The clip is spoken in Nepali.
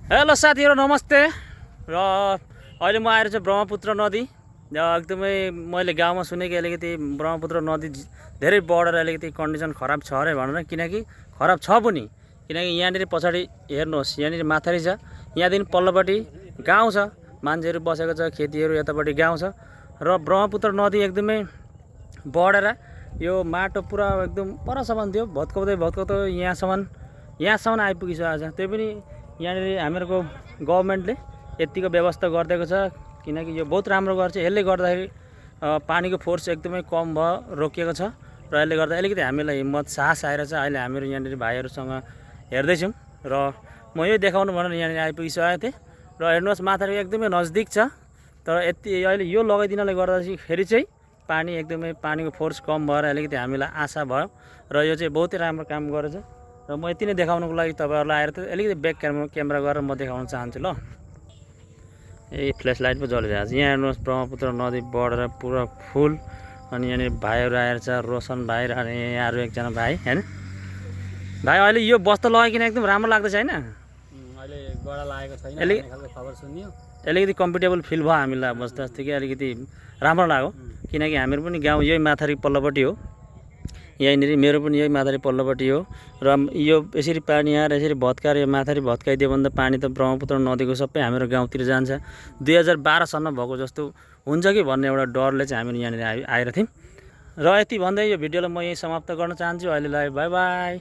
हेलो साथीहरु नमस्ते र अहिले म आएर चाहिँ ब्रह्मपुत्र नदी एकदमै मैले गाउँमा सुनेको अलिकति ब्रह्मपुत्र नदी धेरै बढेर अलिकति कन्डिसन खराब छ अरे भनेर किनकि खराब छ पनि किनकि यहाँनिर पछाडि हेर्नुहोस् यहाँनिर माथारी छ यहाँदेखि पल्लोपट्टि गाउँ छ मान्छेहरू बसेको छ खेतीहरू यतापट्टि गाउँ छ र ब्रह्मपुत्र नदी एकदमै बढेर यो माटो पुरा एकदम परसम्म थियो भत्काउँदै यहाँसम्म आइपुगिसकेको छ त्यो पनि यहाँनिर हामीहरूको गभर्नमेन्टले यतिको व्यवस्था गरिदिएको छ किनकि यो बहुत राम्रो गर्छ यसले गर्दाखेरि पानीको फोर्स एकदमै कम भयो रोकिएको छ र यसले गर्दा अलिकति हामीलाई हिम्मत साहस आएर चाहिँ अहिले हामीहरू यहाँनिर भाइहरूसँग हेर्दैछौँ र म यही देखाउनु भनेर यहाँनिर आइपुगिसकेको थिएँ र हेर्नुहोस् माथि एकदमै नजिक छ तर यति अहिले यो लगाइदिनले गर्दाखेरि चाहिँ पानी एकदमै पानीको फोर्स कम भएर अलिकति हामीलाई आशा भयो र यो चाहिँ बहुतै राम्रो काम गरेछ र म यति नै देखाउनको लागि तपाईहरुलाई आएर अलिकति ब्याक क्यामेरा गरेर म देखाउन चाहन्छु ल। ए फ्ल्यास लाइट पो जलिरहेको छ यहाँ हेर्नुहोस् ब्रह्मपुत्र नदी बढेर पुरा फुल अनि यहाँनिर भाइहरू आएर छ रोशन भाइ र यहाँहरू एकजना भाइ हैन भाइ अहिले यो बस्ता लगाइकिन एकदम राम्रो लाग्दैछ हैन अहिले गडा लागेको छैन भन्ने खालको खबर सुनियो अलिकति कम्फर्टेबल फिल भयो हामीलाई बस्दास्तिकै अलिकति राम्रो लाग्यो किनकि हामीहरू पनि गाउँ यही माथारी पल्लोपट्टि हो यहाँनिर मेरो पनि यही माथारी पल्लोपट्टि हो र यो यसरी पानी आएर यसरी भत्काएर यो माथारी भत्काइदियो भने त पानी त ब्रह्मपुत्र नदीको सबै हाम्रो गाउँतिर जान्छ 2012 सन्न भएको जस्तो हुन्छ कि भन्ने एउटा डरले चाहिँ हामी यहाँनिर आएर थियौँ र यति भन्दै यो भिडियोलाई म यही समाप्त गर्न चाहन्छु अहिलेलाई बाई बाई।